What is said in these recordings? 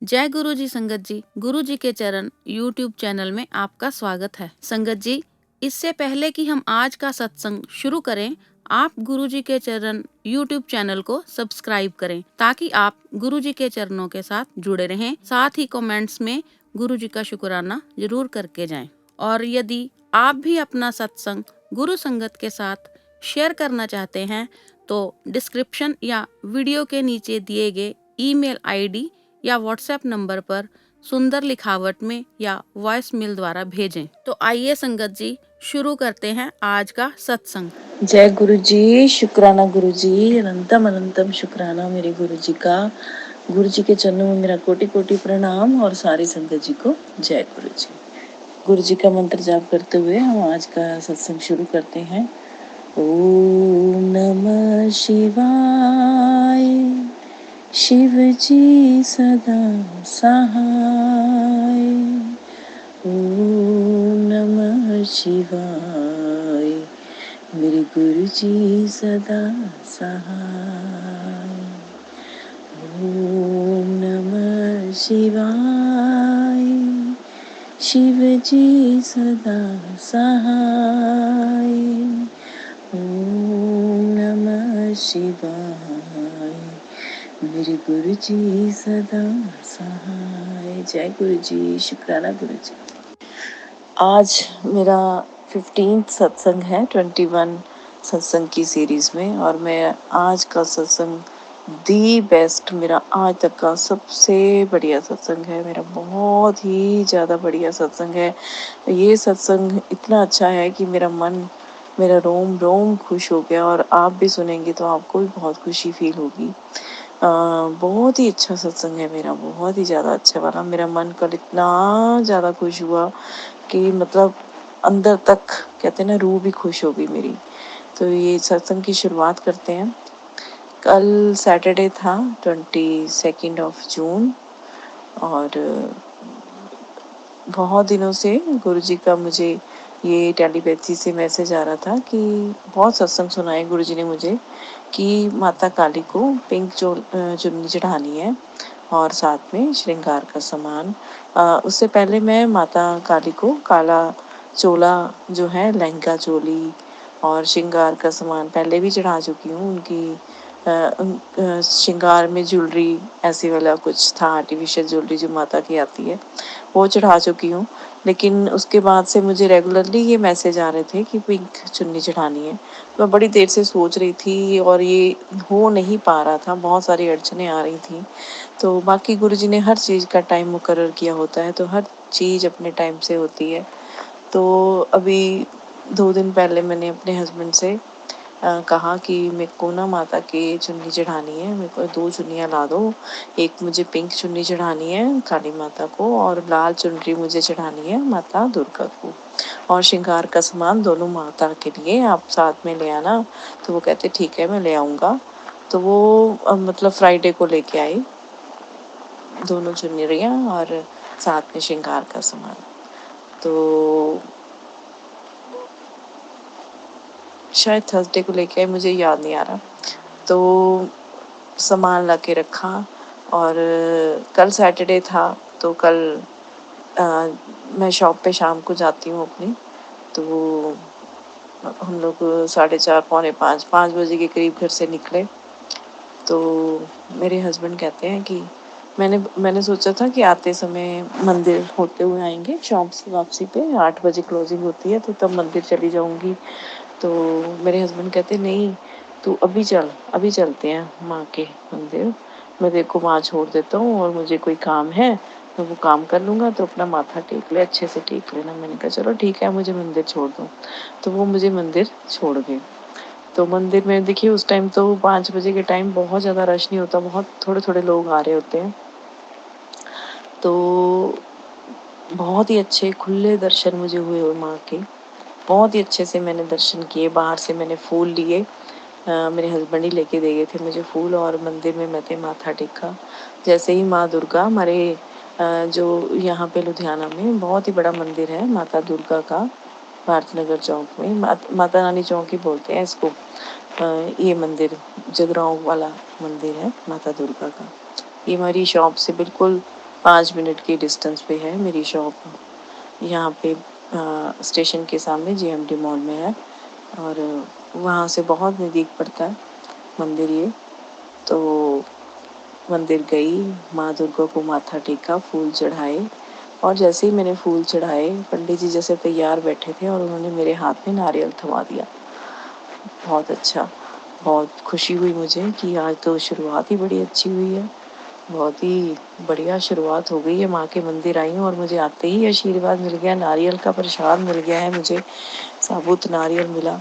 जय गुरु जी संगत जी, गुरु जी के चरण यूट्यूब चैनल में आपका स्वागत है। संगत जी, इससे पहले कि हम आज का सत्संग शुरू करें, आप गुरु जी के चरण यूट्यूब चैनल को सब्सक्राइब करें ताकि आप गुरु जी के चरणों के साथ जुड़े रहें। साथ ही कमेंट्स में गुरु जी का शुक्राना जरूर करके जाएं। और यदि आप भी अपना सत्संग गुरु संगत के साथ शेयर करना चाहते हैं तो डिस्क्रिप्शन या वीडियो के नीचे दिए गए ईमेल आईडी या व्हाट्सएप नंबर पर सुंदर लिखावट में या वॉइस मेल द्वारा भेजें। तो आइए संगत जी शुरू करते हैं आज का सत्संग। जय गुरु जी, शुक्राना गुरु जी, अनंतम अनंतम शुक्राना मेरे गुरु जी का। गुरु जी के चरणों में मेरा कोटि कोटि प्रणाम और सारी संगत जी को जय गुरु जी। गुरु जी का मंत्र जाप करते हुए हम आज का सत्संग शुरू करते हैं। ओम नमः शिवाय, शिव जी सदा सहाय। ओम नमः शिवाय, मेरे गुरु जी सदा सहाय। ओम नमः शिवाय, शिव जी सदा सहाय। ओम नमः शिवाय, मेरे गुरु जी सदा सहाय। जय गुरु जी, शुक्राना गुरु जी। आज मेरा 15th सत्संग है 21 सत्संग की सीरीज में, और मैं आज का सत्संग दी बेस्ट, मेरा आज तक का सबसे बढ़िया सत्संग है। मेरा बहुत ही ज़्यादा बढ़िया सत्संग है। ये सत्संग इतना अच्छा है कि मेरा मन, मेरा रोम रोम खुश हो गया, और आप भी सुनेंगे तो आपको भी बहुत खुशी फील होगी। बहुत ही अच्छा सत्संग है मेरा, बहुत ही ज़्यादा अच्छा वाला। मेरा मन कल इतना ज़्यादा खुश हुआ कि मतलब अंदर तक, कहते हैं ना, रूह भी खुश हो गई मेरी। तो ये सत्संग की शुरुआत करते हैं। कल सैटरडे था 22 जून, और बहुत दिनों से गुरु जी का मुझे ये टेलीपैथी से मैसेज आ रहा था कि बहुत सत्संग सुनाए गुरु जी ने मुझे कि माता काली को पिंक चुन्नी चढ़ानी है और साथ में श्रृंगार का सामान। उससे पहले मैं माता काली को काला चोला जो है, लहंगा चोली और श्रृंगार का सामान पहले भी चढ़ा चुकी हूँ। उनकी श्रृंगार में ज्वेलरी ऐसी वाला कुछ था, आर्टिफिशियल ज्वेलरी जो माता की आती है, वो चढ़ा चुकी हूँ। लेकिन उसके बाद से मुझे रेगुलरली ये मैसेज आ रहे थे कि पिंक चुन्नी चढ़ानी है। मैं बड़ी देर से सोच रही थी और ये हो नहीं पा रहा था, बहुत सारी अड़चनें आ रही थी। तो बाकी गुरुजी ने हर चीज़ का टाइम मुकर्रर किया होता है, तो हर चीज़ अपने टाइम से होती है। तो अभी 2 दिन पहले मैंने अपने हस्बैंड से कहा कि मेरे को ना माता की चुन्नी चढ़ानी है, मेरे को 2 चुन्नियाँ ला दो। एक मुझे पिंक चुन्नी चढ़ानी है काली माता को, और लाल चुनरी मुझे चढ़ानी है माता दुर्गा को, और श्रृंगार का सामान दोनों माता के लिए आप साथ में ले आना। तो वो कहते ठीक है, मैं ले आऊँगा। तो वो मतलब फ्राइडे को लेके आई दोनों चुनरियाँ और साथ में श्रृंगार का सामान। तो शायद थर्सडे को लेके आई, मुझे याद नहीं आ रहा। तो सामान ला के रखा, और कल सैटरडे था तो कल मैं शॉप पे शाम को जाती हूँ अपनी। तो हम लोग 4:30 5 बजे के करीब घर से निकले। तो मेरे हस्बैंड कहते हैं कि मैंने सोचा था कि आते समय मंदिर होते हुए आएंगे, शॉप से वापसी पे 8 बजे क्लोजिंग होती है, तो तब मंदिर चली जाऊंगी। तो मेरे हस्बैंड कहते नहीं, तू अभी चल, अभी चलते हैं माँ के मंदिर, मैं तेरे को वहाँ छोड़ देता हूँ, और मुझे कोई काम है मैं वो काम कर लूँगा, तो अपना माथा टेक ले, अच्छे से टेक लेना। मैंने कहा चलो ठीक है, मुझे मंदिर छोड़ दो। तो वो मुझे मंदिर छोड़ गए। तो मंदिर में देखिए उस टाइम तो 5 बजे के टाइम बहुत ज़्यादा रश नहीं होता, बहुत थोड़े थोड़े लोग आ रहे होते हैं। तो बहुत ही अच्छे खुले दर्शन मुझे हुए माँ के, बहुत ही अच्छे से मैंने दर्शन किए। बाहर से मैंने फूल लिए, मेरे हस्बैंड ही लेके दे गए थे मुझे फूल, और मंदिर में मैंने माथा टेका। जैसे ही माँ दुर्गा हमारे जो यहाँ पे लुधियाना में बहुत ही बड़ा मंदिर है माता दुर्गा का, भारत नगर चौक में, माता रानी चौक ही बोलते हैं इसको। ये मंदिर जगरांव वाला मंदिर है माता दुर्गा का। ये हमारी शॉप से बिल्कुल 5 मिनट के डिस्टेंस पे है मेरी शॉप। यहाँ पे स्टेशन के सामने जीएमटी मॉल में है और वहाँ से बहुत नज़दीक पड़ता है मंदिर ये। तो मंदिर गई, माँ दुर्गा को माथा टेका, फूल चढ़ाए और जैसे ही मैंने फूल चढ़ाए पंडित जी जैसे तैयार बैठे थे और उन्होंने मेरे हाथ में नारियल थमा दिया। बहुत अच्छा, बहुत खुशी हुई मुझे कि आज तो शुरुआत ही बड़ी अच्छी हुई है। बहुत ही बढ़िया शुरुआत हो गई है। माँ के मंदिर आई हूँ और मुझे आते ही आशीर्वाद मिल गया, नारियल का प्रसाद मिल गया है मुझे, साबुत नारियल मिला,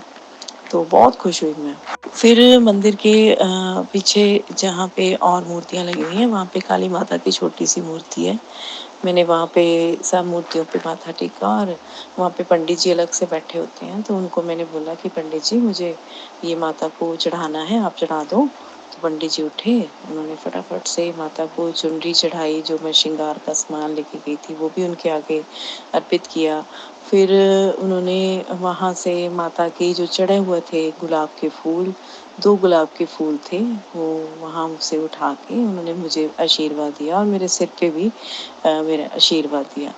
तो बहुत खुश हुई मैं। फिर मंदिर के पीछे जहाँ पे और मूर्तियाँ लगी हुई हैं वहाँ पे काली माता की छोटी सी मूर्ति है। मैंने वहाँ पे सब मूर्तियों पे माथा टेका और वहाँ पे पंडित जी अलग से बैठे होते हैं, तो उनको मैंने बोला कि पंडित जी मुझे ये माता को चढ़ाना है, आप चढ़ा दो। तो पंडित जी उठे, उन्होंने फटाफट से माता को चुनरी चढ़ाई, जो मैं श्रृंगार का सामान लेके गई थी वो भी उनके आगे अर्पित किया। फिर उन्होंने वहाँ से माता के जो चढ़े हुए थे गुलाब के फूल, 2 गुलाब के फूल थे, वो वहाँ से उठा के उन्होंने मुझे आशीर्वाद दिया और मेरे सिर पे भी मेरा आशीर्वाद दिया।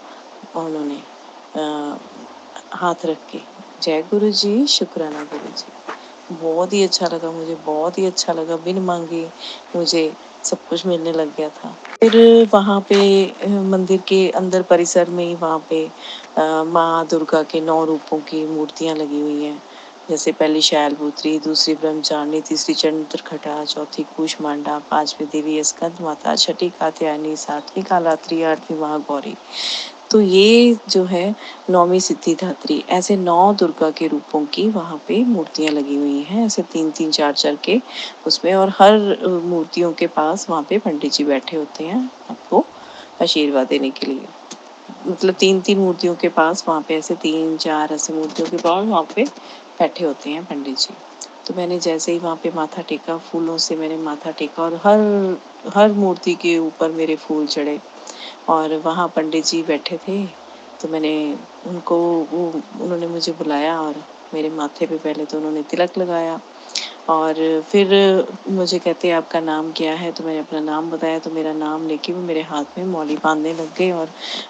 उन्होंने हाथ रख के, जय गुरु जी, शुक्राना गुरु जी। बहुत ही अच्छा लगा मुझे, बहुत ही अच्छा लगा। बिन मांगे मुझे सब कुछ मिलने लग गया था। फिर वहाँ पे मंदिर के अंदर परिसर में ही वहाँ पे माँ दुर्गा के 9 रूपों की मूर्तियाँ लगी हुई हैं। जैसे पहली शैलपुत्री, दूसरी ब्रह्मचारिणी, तीसरी चंद्रघटा, चौथी कूष्मांडा, 5वीं देवी स्कंद माता, छठी कात्यायनी, 7वीं कालात्री, 8वीं महागौरी। तो ये जो है 9वीं सिद्धिदात्री, ऐसे 9 दुर्गा के रूपों की वहाँ पे मूर्तियाँ लगी हुई हैं, ऐसे 3-3 4-4 के उसमें। और हर मूर्तियों के पास वहाँ पे पंडित जी बैठे होते हैं आपको आशीर्वाद देने के लिए। मतलब 3-3 मूर्तियों के पास वहाँ पे ऐसे 3-4 ऐसे मूर्तियों के पास वहाँ पे बैठे होते हैं पंडित जी। तो मैंने जैसे ही वहाँ पे माथा टेका, फूलों से मैंने माथा टेका और हर मूर्ति के ऊपर मेरे फूल चढ़े और वहाँ पंडित जी बैठे थे। तो मैंने उनको वो उन्होंने मुझे बुलाया और मेरे माथे पे पहले तो उन्होंने तिलक लगाया और फिर मुझे कहते आपका नाम क्या है, तो मैंने अपना नाम बताया। तो मेरा नाम लेके वो मेरे हाथ में मौली बांधने लग गए और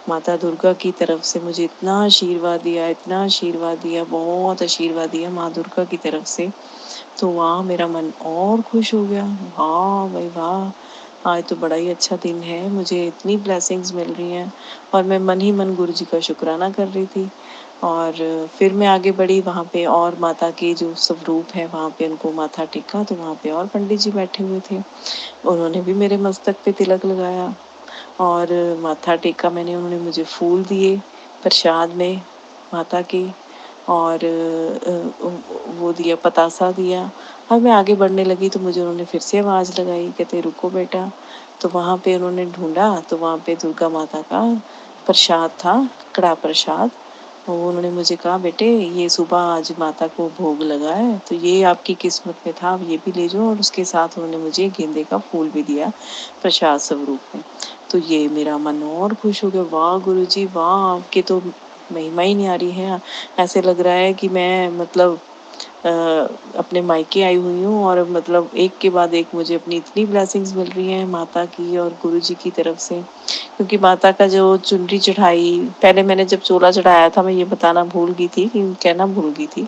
माता दुर्गा की तरफ से मुझे इतना आशीर्वाद दिया, इतना आशीर्वाद दिया, बहुत आशीर्वाद दिया माँ दुर्गा की तरफ से। तो वहाँ मेरा मन और खुश हो गया। वाह भाई वाह, आज तो बड़ा ही अच्छा दिन है, मुझे इतनी ब्लेसिंग्स मिल रही हैं। और मैं मन ही मन गुरु जी का शुक्राना कर रही थी। और फिर मैं आगे बढ़ी, वहाँ पे और माता के जो स्वरूप है वहाँ पे उनको माथा टेका, तो वहाँ पे और पंडित जी बैठे हुए थे, उन्होंने भी मेरे मस्तक पे तिलक लगाया और माथा टेका मैंने। उन्होंने मुझे फूल दिए प्रसाद में माता के और वो दिया, पतासा दिया। और मैं आगे बढ़ने लगी तो मुझे उन्होंने फिर से आवाज़ लगाई, कहते रुको बेटा। तो वहाँ पे उन्होंने ढूंढा तो वहाँ पे दुर्गा माता का प्रसाद था, कड़ा प्रसाद। वो उन्होंने मुझे कहा बेटे ये सुबह आज माता को भोग लगा है, तो ये आपकी किस्मत में था, आप ये भी ले जाओ। और उसके साथ उन्होंने मुझे गेंदे का फूल भी दिया प्रसाद स्वरूप में। तो ये मेरा मन और खुश हो गया। वाह गुरुजी वाह, आपके तो महिमा ही नहीं आ रही है। ऐसे लग रहा है कि मैं मतलब अपने मायके आई हुई हूँ और मतलब एक के बाद एक मुझे अपनी इतनी ब्लेसिंग्स मिल रही हैं माता की और गुरुजी की तरफ से। क्योंकि माता का जो चुनरी चढ़ाई, पहले मैंने जब चोला चढ़ाया था मैं ये बताना भूल गई थी, कि कहना भूल गई थी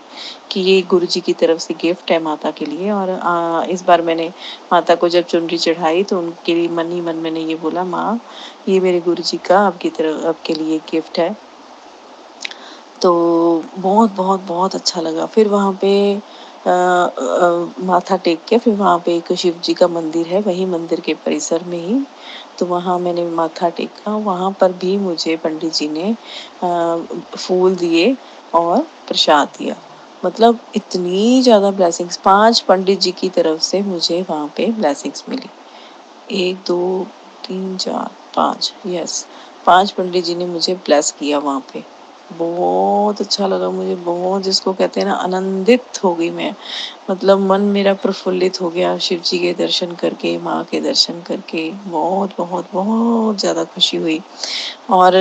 कि ये गुरुजी की तरफ से गिफ्ट है माता के लिए। और इस बार मैंने माता को जब चुनरी चढ़ाई तो उनके लिए मन ही मन मैंने ये बोला, माँ ये मेरे गुरुजी का आपकी तरफ आपके लिए गिफ्ट है। तो बहुत बहुत बहुत अच्छा लगा। फिर वहाँ पे माथा टेक के फिर वहाँ पे एक शिव जी का मंदिर है, वही मंदिर के परिसर में ही। तो वहाँ मैंने माथा टेका, वहाँ पर भी मुझे पंडित जी ने फूल दिए और प्रसाद दिया। मतलब इतनी ज़्यादा ब्लेसिंग्स 5 पंडित जी की तरफ से मुझे वहाँ पे ब्लेसिंग्स मिली। 1 2 3 4 5, यस 5 पंडित जी ने मुझे ब्लेस किया वहाँ पे। बहुत अच्छा लगा मुझे, बहुत, जिसको कहते हैं ना आनंदित हो गई मैं। मतलब मन मेरा प्रफुल्लित हो गया शिव जी के दर्शन करके, माँ के दर्शन करके। बहुत बहुत बहुत ज़्यादा खुशी हुई। और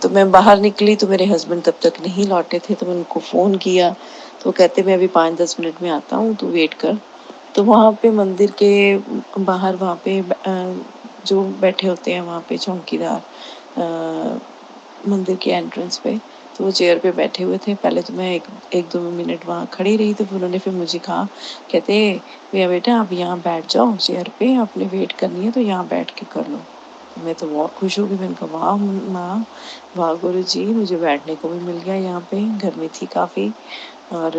तो मैं बाहर निकली तो मेरे हस्बैंड तब तक नहीं लौटे थे, तो मैंने उनको फ़ोन किया तो कहते मैं अभी 5-10 मिनट में आता हूँ, तो वेट कर। तो वहाँ पे मंदिर के बाहर वहाँ पे जो बैठे होते हैं वहाँ पे चौकीदार मंदिर के एंट्रेंस पे, तो वो चेयर पे बैठे हुए थे। पहले तो मैं एक एक दो मिनट वहाँ खड़ी रही, तो उन्होंने फिर मुझे कहा, कहते भैया बेटा आप यहाँ बैठ जाओ चेयर पे, आपने वेट करनी है तो यहाँ बैठ के कर लो। मैं तो बहुत खुश हो गई, मैंने कहा वाह माँ, वाह गुरु जी, मुझे बैठने को भी मिल गया यहाँ पे। गर्मी थी काफ़ी और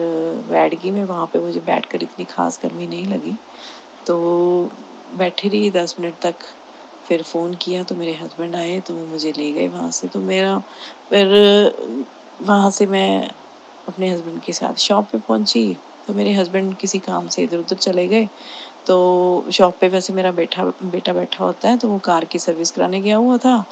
बैठ गई मैं वहाँ पे, मुझे बैठकर इतनी खास गर्मी नहीं लगी। तो बैठी रही 10 मिनट तक, फिर फ़ोन किया तो मेरे हस्बैंड आए तो वो मुझे ले गए वहाँ से। तो मेरा फिर वहाँ से मैं अपने हस्बैंड के साथ शॉप पे पहुँची, तो मेरे हस्बैंड किसी काम से इधर उधर चले गए। तो शॉप पे वैसे मेरा बेटा बैठा होता है, तो वो कार की सर्विस कराने गया हुआ था।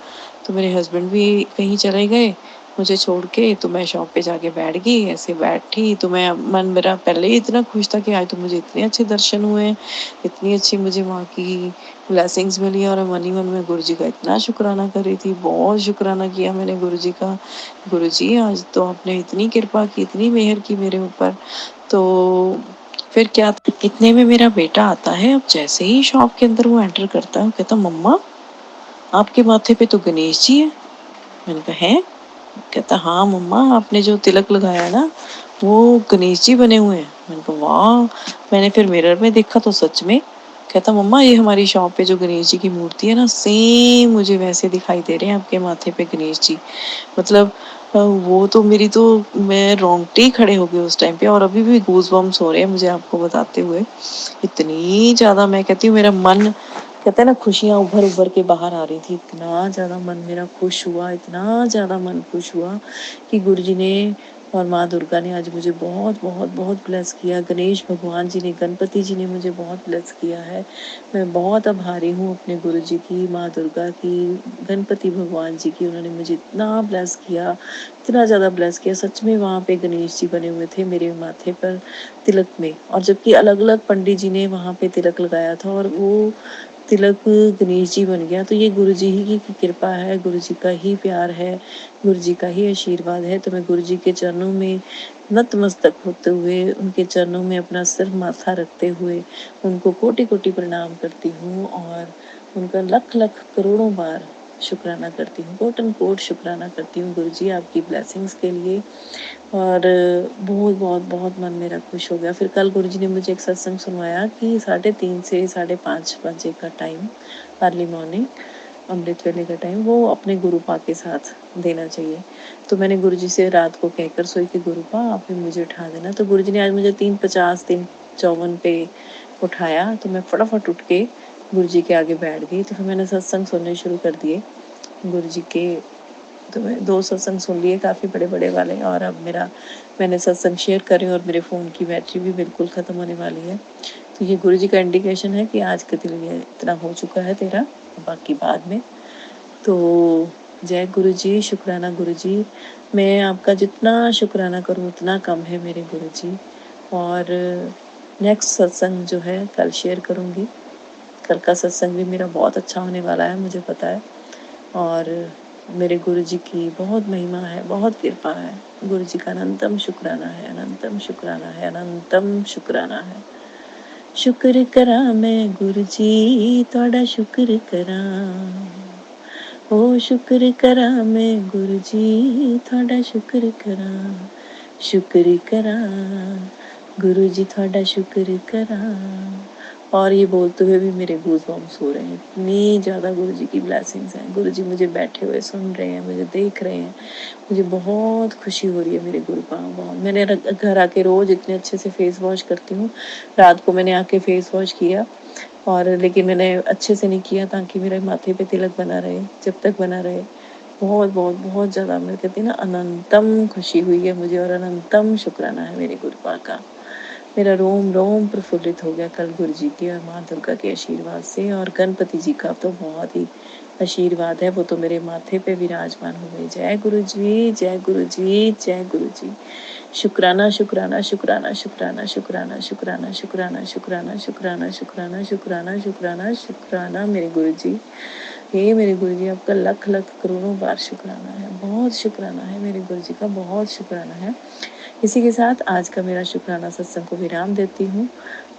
तो मेरे हस्बैंड भी कहीं चले गए मुझे छोड़ के, तो मैं शॉप पे जाके बैठ गई। ऐसे बैठी तो मैं, मन मेरा पहले ही इतना खुश था कि आज तो मुझे इतने अच्छे दर्शन हुए, इतनी अच्छी मुझे वहाँ की ब्लेसिंग्स मिली, और मन ही मन में गुरु जी का इतना शुक्राना कर रही थी, बहुत शुक्राना किया मैंने गुरु जी का। गुरु जी आज तो आपने इतनी कृपा की, इतनी मेहर की मेरे ऊपर। तो फिर क्या, इतने में मेरा बेटा आता है। अब जैसे ही शॉप के अंदर वो एंटर करता है, कहता मम्मा आपके माथे पे तो गणेश जी है। मैंने कहा है? कहता हाँ मम्मा, आपने जो तिलक लगाया है ना, वो गणेश जी बने हुए हैं। मैंने कहा वाह। मैंने फिर मिरर में देखा तो सच में। कहता मम्मा ये हमारी शॉप पे जो गणेश जी की मूर्ति है ना, सेम मुझे वैसे दिखाई दे रहे हैं आपके माथे पे गणेश जी। मतलब वो तो मेरी तो, मैं रोंगटे ही खड़े हो गए उस टाइम पे, और अभी भी गूज बम्स हो रहे हैं मुझे आपको बताते हुए। इतनी ज्यादा, मैं कहती हूँ मेरा मन, कहते हैं ना खुशियाँ उभर उभर के बाहर आ रही थी। इतना ज्यादा मन मेरा खुश हुआ, इतना ज्यादा मन खुश हुआ कि गुरु जी ने और माँ दुर्गा ने आज मुझे बहुत बहुत बहुत ब्लेस किया। गणेश भगवान जी ने, गणपति जी ने मुझे बहुत ब्लेस किया है। मैं बहुत आभारी हूँ अपने गुरु जी की, माँ दुर्गा की, गणपति भगवान जी की। उन्होंने मुझे इतना ब्लेस किया, इतना ज़्यादा ब्लेस किया। सच में वहाँ पे गणेश जी बने हुए थे मेरे माथे पर तिलक में, और जबकि अलग अलग पंडित जी ने वहाँ पे तिलक लगाया था, और वो तिलक गणेश जी बन गया। तो ये गुरु जी ही की कृपा है, गुरु जी का ही प्यार है, गुरु जी का ही आशीर्वाद है। तो मैं गुरु जी के चरणों में नतमस्तक होते हुए, उनके चरणों में अपना सिर माथा रखते हुए उनको कोटि कोटि प्रणाम करती हूँ, और उनका लख लख करोड़ों बार शुक्राना करती हूँ, कोटन कोट शुक्राना करती हूँ गुरु जी आपकी ब्लेसिंग्स के लिए। और बहुत बहुत बहुत मन मेरा खुश हो गया। फिर कल गुरु जी ने मुझे एक सत्संग सुनवाया कि 3:30 से 5:30 बजे का टाइम, अर्ली मॉर्निंग अमृत वेले का टाइम, वो अपने गुरुपा के साथ देना चाहिए। तो मैंने गुरु जी से रात को कहकर सोई कि गुरुपा आप भी मुझे उठा देना। तो गुरु जी ने आज मुझे 3:50 3:54 पे उठाया। तो मैं फटाफट उठ के गुरु जी के आगे बैठ गई। तो फिर मैंने सत्संग सुनने शुरू कर दिए गुरु जी के। तो मैं 2 सत्संग सुन लिए, काफ़ी बड़े बड़े वाले, और अब मैंने सत्संग शेयर करे, और मेरे फ़ोन की बैटरी भी बिल्कुल ख़त्म होने वाली है। तो ये गुरु जी का इंडिकेशन है कि आज के दिन ये इतना हो चुका है तेरा, बाकी बाद में। तो जय गुरु जी, शुक्राना गुरु जी। मैं आपका जितना शुक्राना करूँ उतना कम है मेरे गुरु जी। और नेक्स्ट सत्संग जो है कल शेयर करूँगी। कल का सत्संग भी मेरा बहुत अच्छा होने वाला है, मुझे पता है। और मेरे गुरु जी की बहुत महिमा है, बहुत कृपा है। गुरु जी का अनंतम शुक्राना है, अनंतम शुक्राना है, अनंतम शुक्राना है। शुक्र करा मैं गुरु जी, तुहाडा शुक्र करा, ओ शुक्र करा मैं गुरु जी, तुहाडा शुक्र करा, शुक्र करा गुरु जी, तुहाडा शुक्र करा। और ये बोलते हुए भी मेरे गूज़बम्स हो रहे हैं, इतनी ज़्यादा गुरु जी की ब्लेसिंग्स हैं। गुरु जी मुझे बैठे हुए सुन रहे हैं, मुझे देख रहे हैं, मुझे बहुत खुशी हो रही है मेरे गुरु का। बहुत, मैंने घर आके रोज़ इतने अच्छे से फेस वॉश करती हूँ। रात को मैंने आके फेस वॉश किया, और लेकिन मैंने अच्छे से नहीं किया ताकि मेरे माथे पे तिलक बना रहे, जब तक बना रहे। बहुत बहुत बहुत ज़्यादा, मैं कहती ना, अनंतम खुशी हुई है मुझे, और अनंतम शुक्राना है मेरे गुरुपा का। मेरा रोम रोम प्रफुल्लित हो गया कल गुरु जी के और माँ दुर्गा के आशीर्वाद से, और गणपति जी का तो बहुत ही आशीर्वाद है, वो तो मेरे माथे पे विराजमान हो गए। जय गुरु जी, जय गुरु जी, जय गुरु जी। शुक्राना शुक्राना शुक्राना शुक्राना शुक्राना शुक्राना शुक्राना शुक्राना शुक्राना शुक्राना शुक्राना शुक्राना शुक्राना मेरे गुरु जी। हे मेरे गुरु जी, आपका लख लख करोड़ों बार शुक्राना है, बहुत शुक्राना है मेरे गुरु जी का, बहुत शुक्राना है। इसी के साथ आज का मेरा शुक्राना सत्संग को विराम देती हूँ।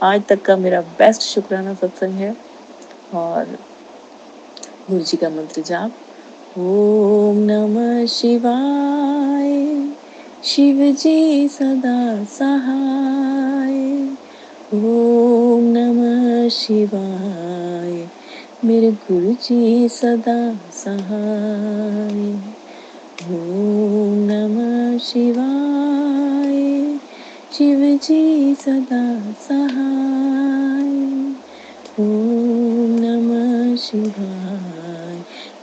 आज तक का मेरा बेस्ट शुक्राना सत्संग है, और गुरु जी का मंत्र जाप। ओम नमः शिवाय, शिव जी सदा सहाय। ओम नमः शिवाय, मेरे गुरु जी सदा सहाय। ओम नमः शिवाय, शिव जी सदा सहाय। ओम नमः शिवाय,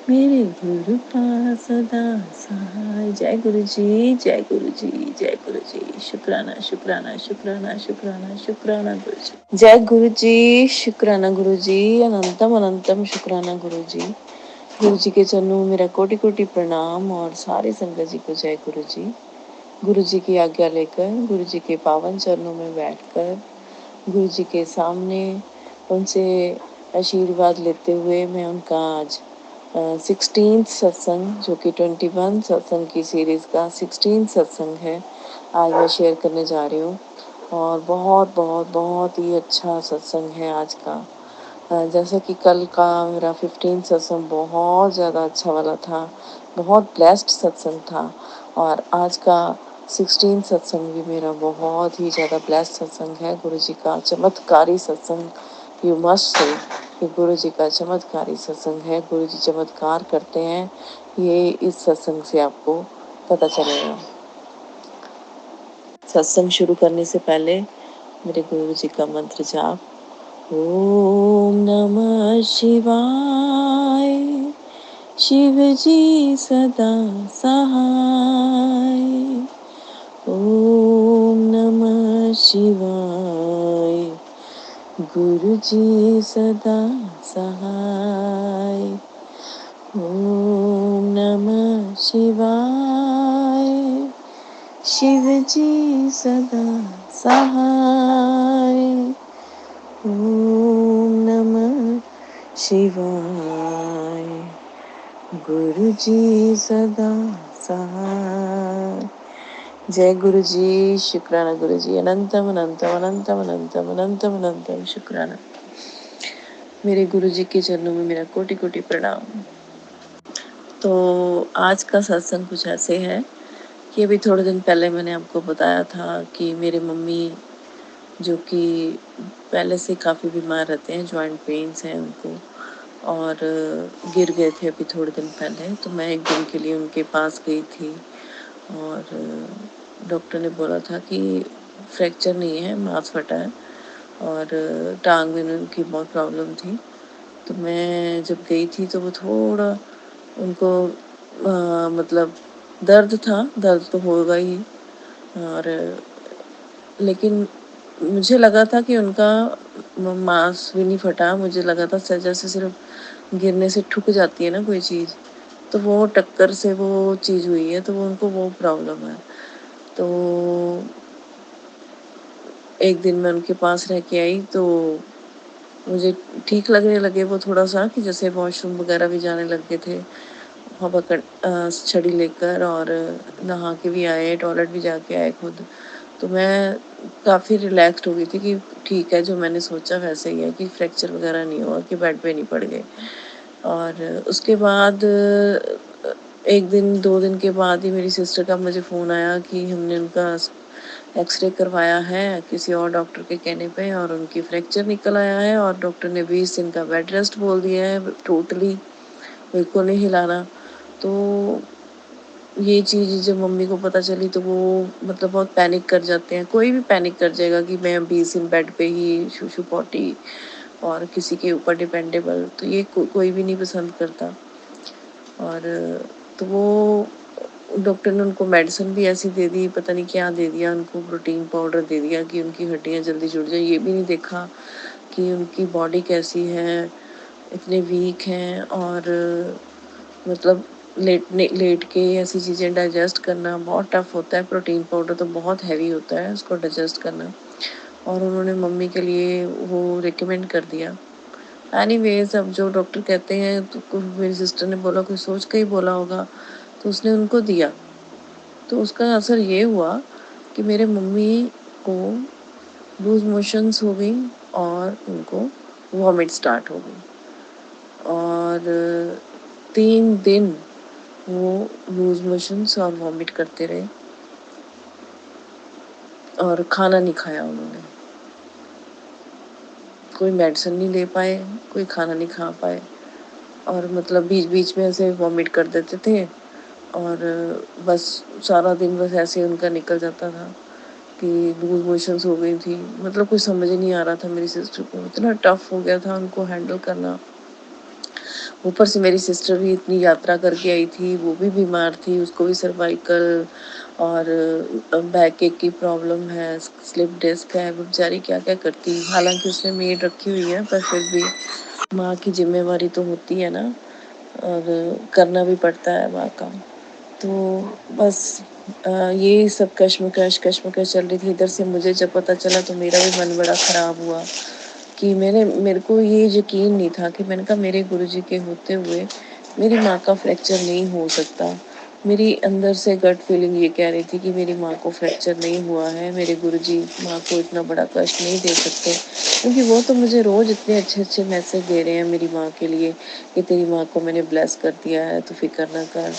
मेरे गुरु पास सदा सहाय। जय गुरु जी, जय गुरु जी, जय गुरु जी। शुक्राना शुक्राना शुक्राना शुक्राना शुक्राना गुरु जी। जय गुरु जी, शुक्राना गुरु जी, अनंतम अनंतम शुक्राना गुरु जी। गुरु जी के चरणों में मेरा कोटि कोटि प्रणाम और सारी संगत जी को जय गुरु जी। गुरु जी की आज्ञा लेकर गुरु जी के पावन चरणों में बैठकर गुरु जी के सामने उनसे आशीर्वाद लेते हुए मैं उनका आज 16th सत्संग, जो कि 21 सत्संग की सीरीज का 16th सत्संग है, आज मैं शेयर करने जा रही हूँ। और बहुत बहुत बहुत ही अच्छा सत्संग है आज का। जैसा कि कल का मेरा 15 सत्संग बहुत ज़्यादा अच्छा वाला था, बहुत ब्लेस्ड सत्संग था, और आज का 16 सत्संग भी मेरा बहुत ही ज़्यादा ब्लेस्ड सत्संग है। गुरु जी का चमत्कारी सत्संग, यू मस्ट से, कि गुरु जी का चमत्कारी सत्संग है। गुरु जी चमत्कार करते हैं, ये इस सत्संग से आपको पता चलेगा। सत्संग शुरू करने से पहले मेरे गुरु जी का मंत्र जाप। ओम नमः शिवाय, शिव जी सदा सहाय। ओम नमः शिवाय, गुरु जी सदा सहाय। ओम नमः शिवाय, शिव जी सदा सहाय। ओम नमः शिवाय, गुरु जी सदा सहाय। जय गुरु जी, शुक्राना गुरु जी, अनंतम अनंतम अनंतम अनंतम अनंतम अनंतम शुक्राना। मेरे गुरु जी के चरणों में मेरा कोटि कोटि प्रणाम। तो आज का सत्संग कुछ ऐसे है कि अभी थोड़े दिन पहले मैंने आपको बताया था कि मेरे मम्मी, जो कि पहले से काफ़ी बीमार रहते हैं, जॉइंट पेन्स हैं उनको, और गिर गए थे अभी थोड़े दिन पहले। तो मैं एक दिन के लिए उनके पास गई थी और डॉक्टर ने बोला था कि फ्रैक्चर नहीं है, मांस फटा है, और टांग में उनकी बहुत प्रॉब्लम थी। तो मैं जब गई थी तो वो थोड़ा उनको मतलब दर्द था, दर्द तो होगा ही, और लेकिन मुझे लगा था कि उनका मांस भी नहीं फटा। मुझे लगा था जैसे सिर्फ गिरने से ठुक जाती है ना कोई चीज़, तो वो टक्कर से वो चीज़ हुई है, तो वो उनको वो प्रॉब्लम है। तो एक दिन मैं उनके पास रह के आई तो मुझे ठीक लगने लगे वो थोड़ा सा, कि जैसे वॉशरूम वगैरह भी जाने लग गए थे हवा छड़ी लेकर, और नहा के भी आए, टॉयलेट भी जाके आए खुद। तो मैं काफ़ी रिलैक्स्ड हो गई थी कि ठीक है, जो मैंने सोचा वैसे ही है, कि फ्रैक्चर वगैरह नहीं हुआ, कि बेड पे नहीं पड़ गए। और उसके बाद एक दिन 2 दिन के बाद ही मेरी सिस्टर का मुझे फ़ोन आया कि हमने उनका एक्सरे करवाया है किसी और डॉक्टर के कहने पे, और उनकी फ्रैक्चर निकल आया है, और डॉक्टर ने 20 दिन का बेड रेस्ट बोल दिया है, टोटली बिल्कुल नहीं हिलाना। तो ये चीज़ जब मम्मी को पता चली तो वो मतलब बहुत पैनिक कर जाते हैं। कोई भी पैनिक कर जाएगा कि मैं 20 दिन बेड पे ही, शूशु पॉटी, और किसी के ऊपर डिपेंडेबल, तो ये कोई भी नहीं पसंद करता। और तो वो डॉक्टर ने उनको मेडिसिन भी ऐसी दे दी, पता नहीं क्या दे दिया उनको, प्रोटीन पाउडर दे दिया कि उनकी हड्डियाँ जल्दी जुड़ जाए। ये भी नहीं देखा कि उनकी बॉडी कैसी है, इतने वीक हैं, और मतलब लेट के ऐसी चीज़ें डाइजेस्ट करना बहुत टफ होता है। प्रोटीन पाउडर तो बहुत हैवी होता है उसको डाइजेस्ट करना, और उन्होंने मम्मी के लिए वो रिकमेंड कर दिया। एनीवेज, अब जो डॉक्टर कहते हैं, तो मेरी सिस्टर ने बोला कोई सोच के ही बोला होगा, तो उसने उनको दिया। तो उसका असर ये हुआ कि मेरे मम्मी को लूज मोशंस हो गई और उनको वॉमिट स्टार्ट हो गई। और 3 दिन वो लूज मोशंस और वॉमिट करते रहे और खाना नहीं खाया उन्होंने। कोई मेडिसिन नहीं ले पाए, कोई खाना नहीं खा पाए और मतलब बीच-बीच में ऐसे वॉमिट कर देते थे और बस सारा दिन बस ऐसे ही उनका निकल जाता था कि लूज मोशंस हो गई थी। मतलब कुछ समझ ही नहीं आ रहा था मेरी सिस्टर को, इतना टफ हो गया था उनको हैंडल करना। ऊपर से मेरी सिस्टर भी इतनी यात्रा करके आई थी, वो भी बीमार थी, उसको भी सर्वाइकल और बैक एक की प्रॉब्लम है, स्लिप डिस्क है, वो बेचारी क्या-क्या करती। हालाँकि उसने मेड रखी हुई है पर फिर भी माँ की ज़िम्मेवारी तो होती है ना और करना भी पड़ता है माँ का। तो बस ये सब कश्मकश चल रही थी। इधर से मुझे जब पता चला तो मेरा भी मन बड़ा ख़राब हुआ कि मेरे को ये यकीन नहीं था कि मैंने कहा मेरे गुरुजी के होते हुए मेरी माँ का फ्रैक्चर नहीं हो सकता। मेरी अंदर से गट फीलिंग ये कह रही थी कि मेरी माँ को फ्रैक्चर नहीं हुआ है, मेरे गुरुजी माँ को इतना बड़ा कष्ट नहीं दे सकते। क्योंकि वो तो मुझे रोज़ इतने अच्छे-अच्छे मैसेज दे रहे हैं मेरी माँ के लिए कि तेरी माँ को मैंने ब्लेस कर दिया है, तू फ़िक्र ना कर।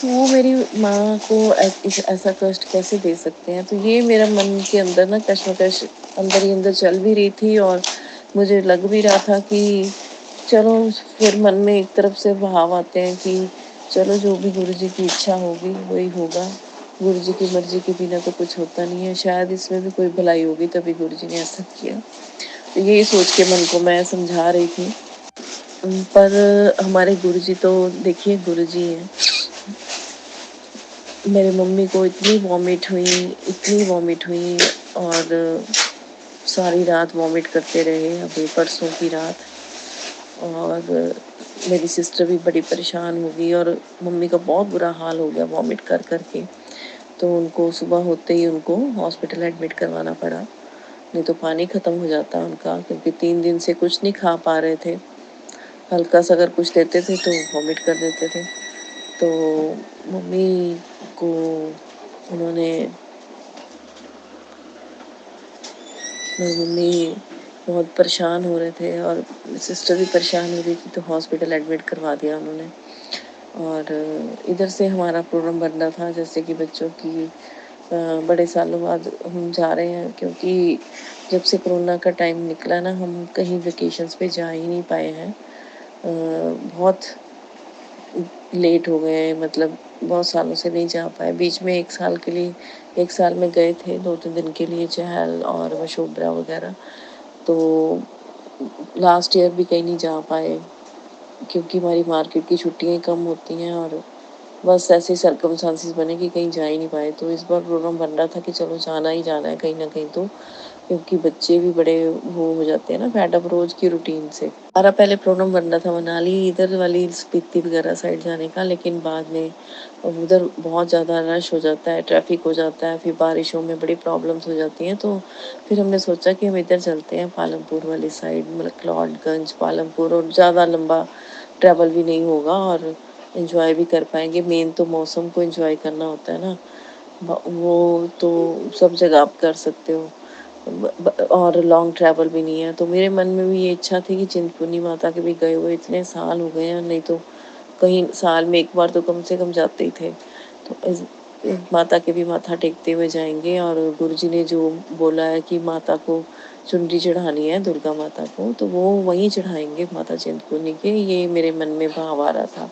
वो मेरी माँ को ऐसा कष्ट कैसे दे सकते हैं? तो ये मेरा मन के अंदर ना कश्मकश अंदर ही अंदर चल भी रही थी और मुझे लग भी रहा था कि चलो फिर मन में एक तरफ से भाव आते हैं कि चलो जो भी गुरुजी की इच्छा होगी वही होगा। गुरुजी की मर्जी के बिना तो कुछ होता नहीं है। शायद इसमें भी कोई भलाई होगी तभी गुरुजी ने ऐसा किया। तो यही सोच के मन को मैं समझा रही थी। पर हमारे गुरुजी तो देखिए गुरुजी हैं। मेरे मम्मी को इतनी वॉमिट हुई और सारी रात वॉमिट करते रहे अभी परसों की रात और मेरी सिस्टर भी बड़ी परेशान हो गई और मम्मी का बहुत बुरा हाल हो गया वॉमिट कर कर के। तो उनको सुबह होते ही उनको हॉस्पिटल एडमिट करवाना पड़ा, नहीं तो पानी ख़त्म हो जाता उनका क्योंकि 3 दिन से कुछ नहीं खा पा रहे थे। हल्का सा अगर कुछ देते थे तो वॉमिट कर देते थे। तो मम्मी को उन्होंने मेरी मम्मी बहुत परेशान हो रहे थे और सिस्टर भी परेशान हो रही थी तो हॉस्पिटल एडमिट करवा दिया उन्होंने। और इधर से हमारा प्रोग्राम बन रहा था जैसे कि बच्चों की बड़े सालों बाद हम जा रहे हैं क्योंकि जब से कोरोना का टाइम निकला ना हम कहीं वेकेशंस पे जा ही नहीं पाए हैं। बहुत लेट हो गए हैं मतलब बहुत सालों से नहीं जा पाए। बीच में 1 साल के लिए 1 साल में गए थे 2-3 दिन के लिए चहल और मशोबरा वगैरह। तो लास्ट ईयर भी कहीं नहीं जा पाए क्योंकि हमारी मार्केट की छुट्टियाँ ही कम होती हैं और बस ऐसे सर्कमस्टांसेस बने कि कहीं जा ही नहीं पाए। तो इस बार प्रोग्राम बन रहा था कि चलो जाना ही जाना है कहीं न कहीं तो, क्योंकि बच्चे भी बड़े वो हो जाते हैं ना फेड अप रोज़ की रूटीन से। हमारा पहले प्रोग्राम बन रहा था मनाली इधर वाली स्पीति वगैरह साइड जाने का, लेकिन बाद में उधर बहुत ज़्यादा रश हो जाता है, ट्रैफिक हो जाता है, फिर बारिशों में बड़ी प्रॉब्लम्स हो जाती हैं। तो फिर हमने सोचा कि हम इधर चलते हैं पालमपुर वाली साइड मैक्लोडगंज, पालमपुर और ज़्यादा लंबा ट्रैवल भी नहीं होगा और एंजॉय भी कर पाएँगे। मेन तो मौसम को एंजॉय करना होता है ना, वो तो सब जगह आप कर सकते हो। और लॉन्ग ट्रैवल भी नहीं है तो मेरे मन में भी ये इच्छा थी कि चिंतपूर्णी माता के भी गए हुए इतने साल हो गए हैं, नहीं तो कहीं साल में एक बार तो कम से कम जाते ही थे। तो इस माता के भी माथा टेकते हुए जाएंगे और गुरुजी ने जो बोला है कि माता को चुनरी चढ़ानी है दुर्गा माता को तो वो वहीं चढ़ाएंगे माता चिंतपूर्णी के, ये मेरे मन में भाव आ रहा था।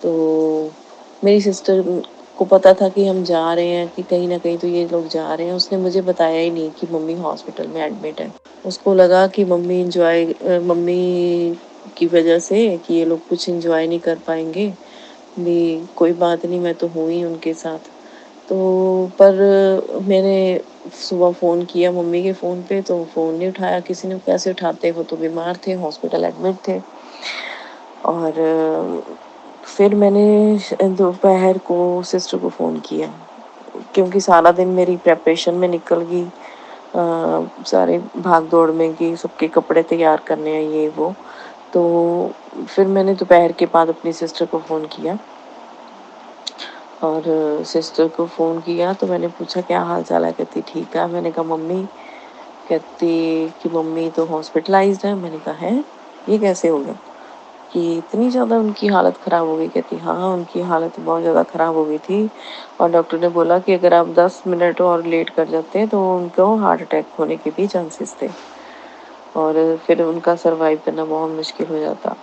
तो मेरी सिस्टर को पता था कि हम जा रहे हैं कि कहीं न कहीं तो ये लोग जा रहे हैं, उसने मुझे बताया ही नहीं कि मम्मी हॉस्पिटल में एडमिट है। उसको लगा कि मम्मी की वजह से कि ये लोग कुछ एन्जॉय नहीं कर पाएँगे, भी कोई बात नहीं मैं तो हूँ ही उनके साथ। तो पर मैंने सुबह फ़ोन किया मम्मी के फ़ोन पे तो फ़ोन नहीं उठाया किसी ने, कैसे उठाते, वो तो बीमार थे, हॉस्पिटल एडमिट थे। और फिर मैंने दोपहर को सिस्टर को फ़ोन किया क्योंकि सारा दिन मेरी प्रिपरेशन में निकल गई, सारे भाग दौड़ में कि सबके कपड़े तैयार करने हैं ये वो। तो फिर मैंने दोपहर के बाद अपनी सिस्टर को फ़ोन किया और सिस्टर को फ़ोन किया तो मैंने पूछा क्या हाल चाल है, कहती ठीक है। मैंने कहा मम्मी, कहती कि मम्मी तो हॉस्पिटलाइज्ड है। मैंने कहा है, ये कैसे हो गया? कि इतनी ज़्यादा उनकी हालत ख़राब हो गई? कहती हाँ, उनकी हालत बहुत ज़्यादा ख़राब हो गई थी और डॉक्टर ने बोला कि अगर आप 10 मिनट और लेट कर जाते तो उनको हार्ट अटैक होने के भी चांसेस थे और फिर उनका सर्वाइव करना बहुत मुश्किल हो जाता।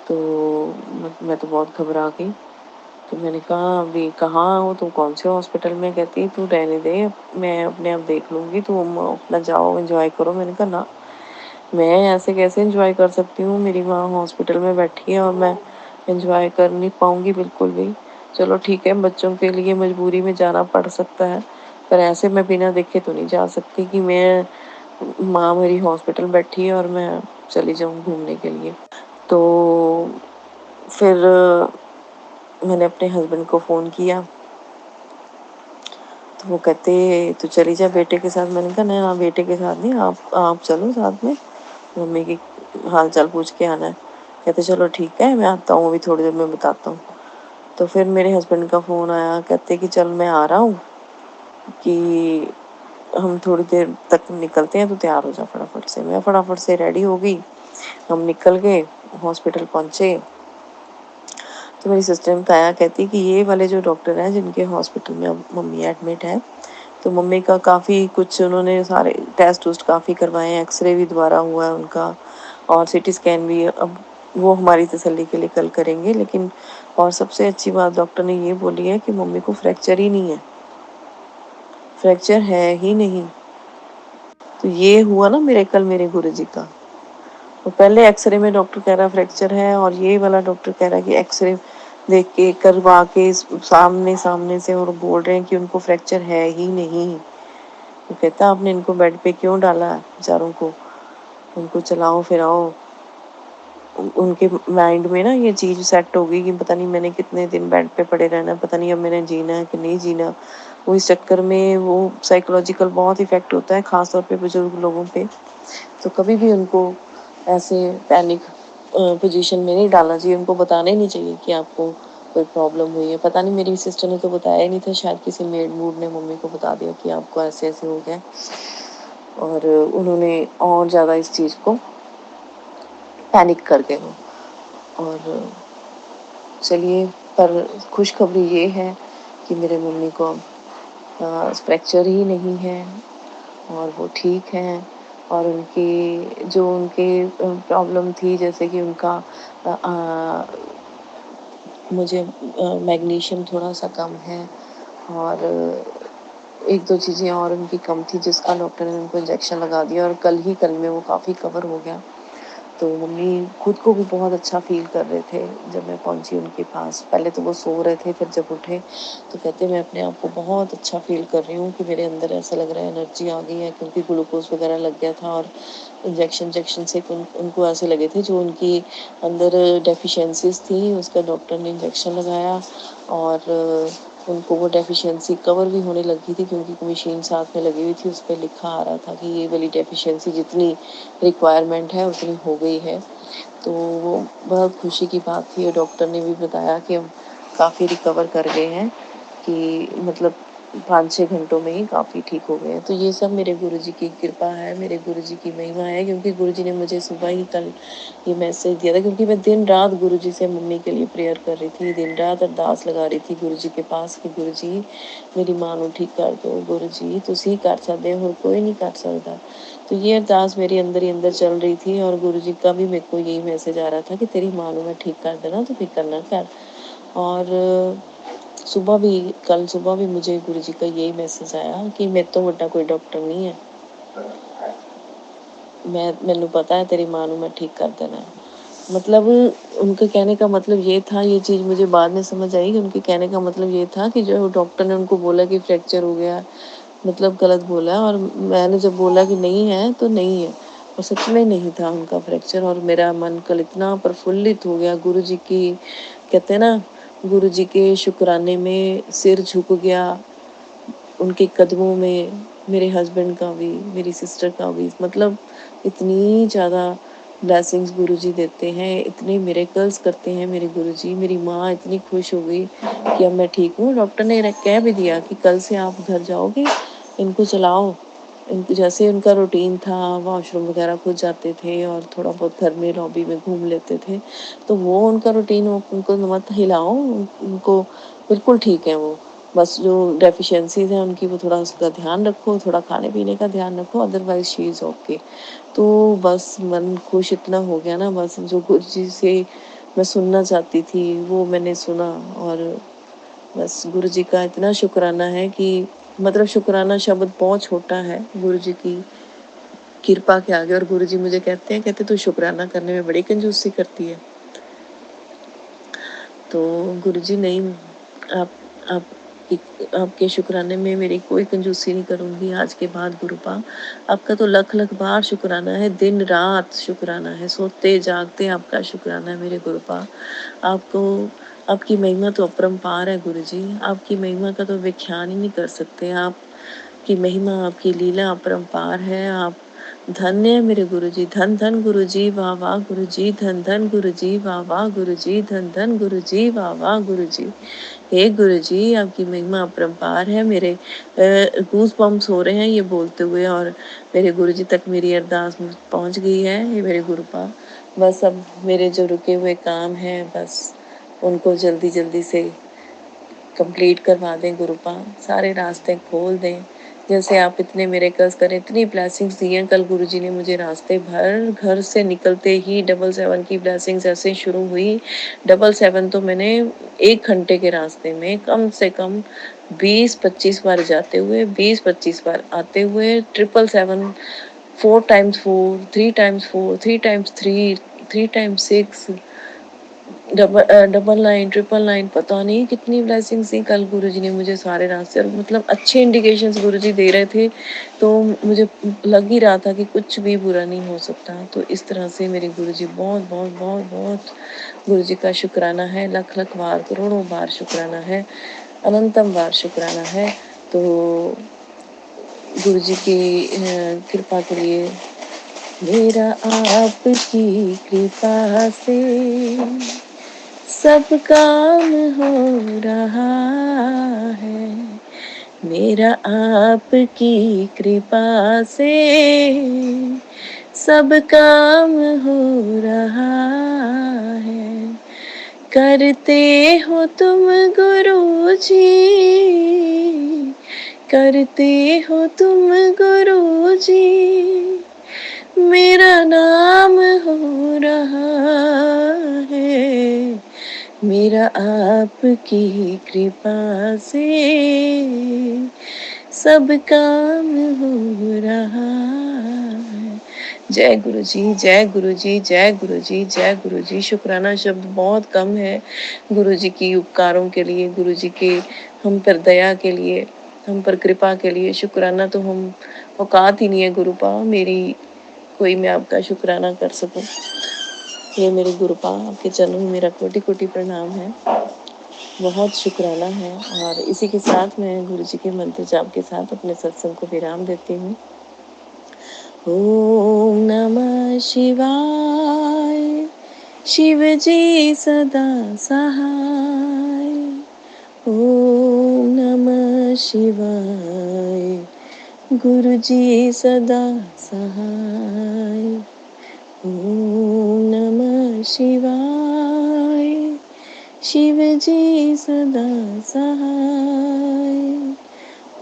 तो मैं तो बहुत घबरा गई। तो मैंने कहा अभी कहाँ हो तुम, कौन से हॉस्पिटल में? कहती तू रहने दे, मैं अपने आप देख लूँगी, तुम अपना जाओ एंजॉय करो। मैंने कहा ना, मैं ऐसे कैसे एंजॉय कर सकती हूँ, मेरी माँ हॉस्पिटल में बैठी है और मैं एंजॉय कर नहीं पाऊँगी बिल्कुल भी। चलो ठीक है, बच्चों के लिए मजबूरी में जाना पड़ सकता है, पर ऐसे मैं बिना देखे तो नहीं जा सकती कि मैं माँ मेरी हॉस्पिटल बैठी है और मैं चली जाऊँ घूमने के लिए। तो फिर मैंने अपने हस्बैंड को फ़ोन किया तो वो कहते तू चली जा बेटे के साथ। मैंने कहा ना, बेटे के साथ नहीं, आप चलो साथ में, मम्मी की हाल चाल पूछ के आना है। कहते चलो ठीक है, मैं आता हूँ, अभी थोड़ी देर में बताता हूँ। तो फिर मेरे हस्बैंड का फ़ोन आया, कहते कि चल मैं आ रहा हूँ, कि हम थोड़ी देर तक निकलते हैं, तो तैयार हो जा फटाफट से। मैं फटाफट से रेडी हो गई, हम निकल गए, हॉस्पिटल पहुँचे। तो मेरी सिस्टर ने बताया, कहती कि ये वाले जो डॉक्टर हैं जिनके हॉस्पिटल में अब मम्मी एडमिट है, तो मम्मी का काफ़ी कुछ उन्होंने सारे टेस्ट उस्ट काफ़ी करवाए हैं, एक्सरे भी दोबारा हुआ है उनका और सीटी स्कैन भी। अब वो हमारी तसल्ली के लिए कल करेंगे, लेकिन और सबसे अच्छी बात डॉक्टर ने ये बोली है कि मम्मी को फ्रैक्चर ही नहीं है, फ्रैक्चर है ही नहीं। तो ये हुआ ना मिरेकल मेरे गुरुजी का। तो पहले एक्सरे में डॉक्टर कह रहा फ्रैक्चर है और ये वाला डॉक्टर कह रहा कि एक्सरे देख के करवा के सामने सामने से और बोल रहे हैं कि उनको फ्रैक्चर है ही नहीं। वो कहता आपने इनको बेड पे क्यों डाला है बेचारों को, उनको चलाओ फिराओ। उनके माइंड में ना ये चीज़ सेट हो गई कि पता नहीं मैंने कितने दिन बेड पे पड़े रहना, पता नहीं अब मैंने जीना है कि नहीं जीना। वो इस चक्कर में वो साइकोलॉजिकल बहुत इफेक्ट होता है, ख़ास तौर पे बुजुर्ग लोगों पे। तो कभी भी उनको ऐसे पैनिक पोजीशन में नहीं डालना चाहिए, उनको बताना ही नहीं चाहिए कि आपको कोई प्रॉब्लम हुई है। पता नहीं मेरी सिस्टर ने तो बताया ही नहीं था, शायद किसी मेड मूड ने मम्मी को बता दिया कि आपको ऐसे ऐसे हो गया और उन्होंने और ज़्यादा इस चीज़ को पैनिक कर गए वो। और चलिए, पर खुशखबरी ये है कि मेरे मम्मी को अब फ्रैक्चर ही नहीं है और वो ठीक हैं। और उनकी जो उनके प्रॉब्लम थी, जैसे कि उनका मुझे मैग्नीशियम थोड़ा सा कम है और एक दो चीज़ें और उनकी कम थी, जिसका डॉक्टर ने उनको इंजेक्शन लगा दिया और कल में वो काफ़ी कवर हो गया। तो मम्मी खुद को भी बहुत अच्छा फ़ील कर रहे थे जब मैं पहुंची उनके पास। पहले तो वो सो रहे थे, फिर जब उठे तो कहते मैं अपने आप को बहुत अच्छा फ़ील कर रही हूँ कि मेरे अंदर ऐसा लग रहा है एनर्जी आ गई है, क्योंकि ग्लूकोज वगैरह लग गया था और इंजेक्शन से उनको ऐसे लगे थे जो उनकी अंदर डेफिशिएंसीज थी, उसका डॉक्टर ने इंजेक्शन लगाया और उनको वो डेफिशिएंसी कवर भी होने लगी थी, क्योंकि मशीन साथ में लगी हुई थी, उस पर लिखा आ रहा था कि ये वाली डेफिशिएंसी जितनी रिक्वायरमेंट है उतनी हो गई है। तो वो बहुत खुशी की बात थी और डॉक्टर ने भी बताया कि हम काफ़ी रिकवर कर गए हैं, कि मतलब 5-6 घंटों में ही काफ़ी ठीक हो गए हैं। तो ये सब मेरे गुरुजी की कृपा है, मेरे गुरुजी की महिमा है, क्योंकि गुरुजी ने मुझे सुबह ही कल ये मैसेज दिया था, क्योंकि मैं दिन रात गुरुजी से मम्मी के लिए प्रेयर कर रही थी, दिन रात अरदास लगा रही थी गुरुजी के पास कि गुरुजी मेरी माँ को ठीक कर दो, गुरुजी तुसी कर सकते हो, कोई नहीं कर सकता। तो ये अरदास मेरे अंदर ही अंदर चल रही थी और गुरुजी का भी मेरे को यही मैसेज आ रहा था कि तेरी माँ को मैं ठीक कर देना, तो फिक्र ना कर। और कल सुबह भी मुझे गुरुजी का यही मैसेज आया कि मेरे तो बड़ा कोई डॉक्टर नहीं है, मैनू पता है तेरी माँ को मैं ठीक कर देना है। मतलब उनके कहने का मतलब ये था, ये चीज़ मुझे बाद में समझ आई कि उनके कहने का मतलब ये था कि जो डॉक्टर ने उनको बोला कि फ्रैक्चर हो गया, मतलब गलत बोला, और मैंने जब बोला कि नहीं है तो नहीं है, और सच में नहीं था उनका फ्रैक्चर। और मेरा मन कल इतना प्रफुल्लित हो गया, गुरुजी की कहते हैं ना, गुरुजी के शुक्राने में सिर झुक गया, उनके कदमों में, मेरे हस्बैंड का भी, मेरी सिस्टर का भी। मतलब इतनी ज़्यादा ब्लेसिंग्स गुरुजी देते हैं, इतने मिरेकल्स करते हैं मेरे गुरुजी। मेरी माँ इतनी खुश हो गई कि अब मैं ठीक हूँ। डॉक्टर ने कह भी दिया कि कल से आप घर जाओगे, इनको चलाओ, जैसे उनका रूटीन था, वॉशरूम वगैरह खुद जाते थे और थोड़ा बहुत घर में लॉबी में घूम लेते थे, तो वो उनका रूटीन, उनको मत हिलाओ, उनको बिल्कुल ठीक है वो। बस जो डेफिशिएंसीज हैं उनकी, वो थोड़ा उसका ध्यान रखो, थोड़ा खाने पीने का ध्यान रखो, अदरवाइज शी इज़ ओके। तो बस मन खुश इतना हो गया ना, बस जो गुरुजी से मैं सुनना चाहती थी वो मैंने सुना। और बस गुरुजी का इतना शुक्राना है कि मतलब शुक्राना शब्द बहुत छोटा है गुरुजी की कृपा के आगे। और गुरुजी मुझे कहते तू शुक्राना करने में बड़ी कंजूसी करती है। तो गुरुजी नहीं, आप आप आपके शुक्राने में मेरी कोई कंजूसी नहीं करूँगी आज के बाद गुरुपा। आपका तो लख लख बार शुक्राना है, दिन रात शुक्राना है, सोते जागते आपका शुक्राना है मेरे गुरुपा। आपको, आपकी महिमा तो अपरंपार है गुरुजी, आपकी महिमा का तो व्याख्यान ही नहीं कर सकते। आपकी महिमा, आपकी लीला अपरंपार है। आप धन्य है मेरे गुरुजी, धन धन गुरुजी, वाह वाह गुरुजी, धन धन गुरुजी, वाह वाह गुरुजी, धन धन गुरुजी, वाह वाह गुरुजी। हे गुरुजी, आपकी महिमा अपरंपार है। मेरे गूज बम्स हो रहे हैं ये बोलते हुए, और मेरे गुरुजी तक मेरी अरदास पहुंच गई है। ये मेरे गुरुपा, बस अब मेरे जो रुके हुए काम हैं बस उनको जल्दी जल्दी से कंप्लीट करवा दें गुरुपा, सारे रास्ते खोल दें। जैसे आप इतने मिरेकल्स करें, इतनी ब्लेसिंग्स दी हैं। कल गुरुजी ने मुझे रास्ते भर, घर से निकलते ही 777 की ब्लेसिंग्स ऐसे शुरू हुई। 777 तो मैंने 1 घंटे के रास्ते में कम से कम 20-25 बार जाते हुए, 20-25 बार आते हुए, 777, 4x4, 3x4, 3x3, 3x6, 999, 999, पता नहीं कितनी ब्लेसिंग्स दी कल गुरुजी ने मुझे सारे रास्ते। और मतलब अच्छे इंडिकेशंस गुरुजी दे रहे थे, तो मुझे लग ही रहा था कि कुछ भी बुरा नहीं हो सकता। तो इस तरह से मेरे गुरुजी, बहुत बहुत बहुत बहुत गुरुजी का शुक्राना है, लख लख बार, करोड़ों बार शुक्राना है, अनंतम बार शुक्राना है। तो गुरुजी की कृपा के लिए, मेरा आपकी कृपा से सब काम हो रहा है, मेरा आपकी कृपा से सब काम हो रहा है। करते हो तुम गुरुजी, करते हो तुम गुरुजी, मेरा नाम हो रहा है, मेरा आपकी कृपा से सब काम हो रहा है। जय गुरुजी, जय गुरुजी, जय गुरुजी, जय गुरुजी। शुक्राना शब्द बहुत कम है गुरुजी की उपकारों के लिए, गुरुजी के हम पर दया के लिए, हम पर कृपा के लिए। शुक्राना तो हम औकात ही नहीं है गुरुपा मेरी, कोई मैं आपका शुक्राना कर सकूं। ये मेरे गुरुपा, आपके चरणों में मेरा कोटि कोटि प्रणाम है, बहुत शुक्राना है। और इसी के साथ मैं गुरुजी के मंत्र जाप के साथ अपने सत्संग को विराम देती हूँ। ओम नमः शिवाय, शिव जी सदा सहाय। ओम नमः शिवाय, गुरु जी सदा सहाय। ओम नमः शिवाय, शिव जी सदा सहाय।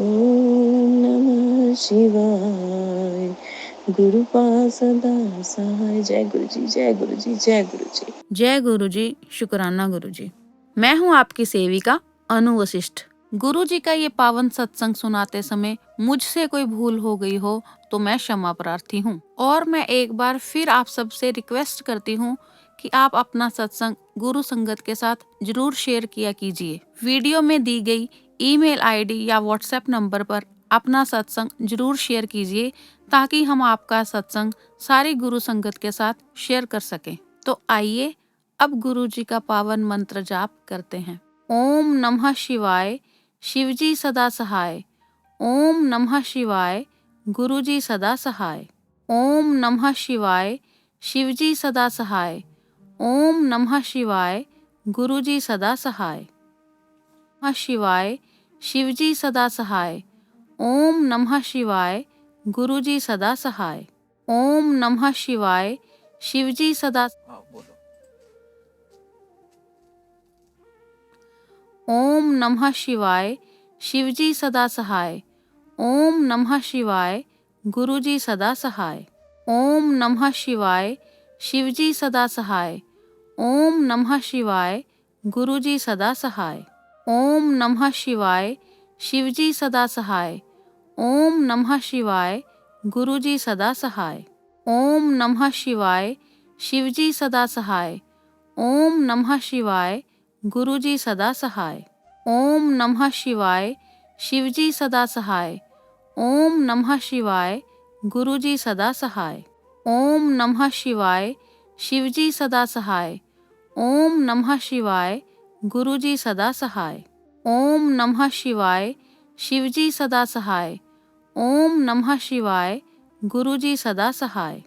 ओम नमः शिवाय, गुरुपा सदा सहाय। जय गुरु जी, जय गुरु जी, जय गुरु जी। जय गुरु जी, शुक्राना गुरु जी। मैं हूँ आपकी सेविका अनु वशिष्ठ। गुरु जी का ये पावन सत्संग सुनाते समय मुझसे कोई भूल हो गई हो तो मैं क्षमा प्रार्थी हूँ। और मैं एक बार फिर आप सबसे रिक्वेस्ट करती हूँ कि आप अपना सत्संग गुरु संगत के साथ जरूर शेयर किया कीजिए। वीडियो में दी गई ईमेल आईडी या व्हाट्सएप नंबर पर अपना सत्संग जरूर शेयर कीजिए, ताकि हम आपका सत्संग सारी गुरु संगत के साथ शेयर कर सकें। तो आइए अब गुरु जी का पावन मंत्र जाप करते हैं। ओम नमः शिवाय, शिवजी सदा सहाय। ओम नमः शिवाय, गुरुजी सदा सहाय। ओम नमः शिवाय, शिवजी सदा सहाय। ओम नमः शिवाय, गुरुजी सदा सहाय। नमः शिवाय, शिवजी सदा सहाय। ओम नमः शिवाय, गुरुजी सदा सहाय। ओम नमः शिवाय, शिवजी सदा। हाँ बोलो। ओम नमः शिवाय, शिवजी सदा सहाय। ओम नमः शिवाय, गुरुजी सदा सहाय। ओम नमः शिवाय, शिवजी सदा सहाय। ओम नमः शिवाय, गुरुजी सदा सहाय। ओम नमः शिवाय, शिवजी सदा सहाय। ओम नमः शिवाय, गुरुजी सदा सहाय। ओम नमः शिवाय, शिवजी सदा सहाय। ओम नमः शिवाय, गुरुजी सदा सहाय। ओम नमः शिवाय, शिवजी सदा सहाय। ओम नमः शिवाय, गुरुजी सदा सहाय। ओम नमः शिवाय, शिवजी सदा सहाय। ओम नमः शिवाय, गुरुजी सदा सहाय। ओम नमः शिवाय, शिवजी सदा सहाय। ओम नमः शिवाय, गुरुजी सदा सहाय।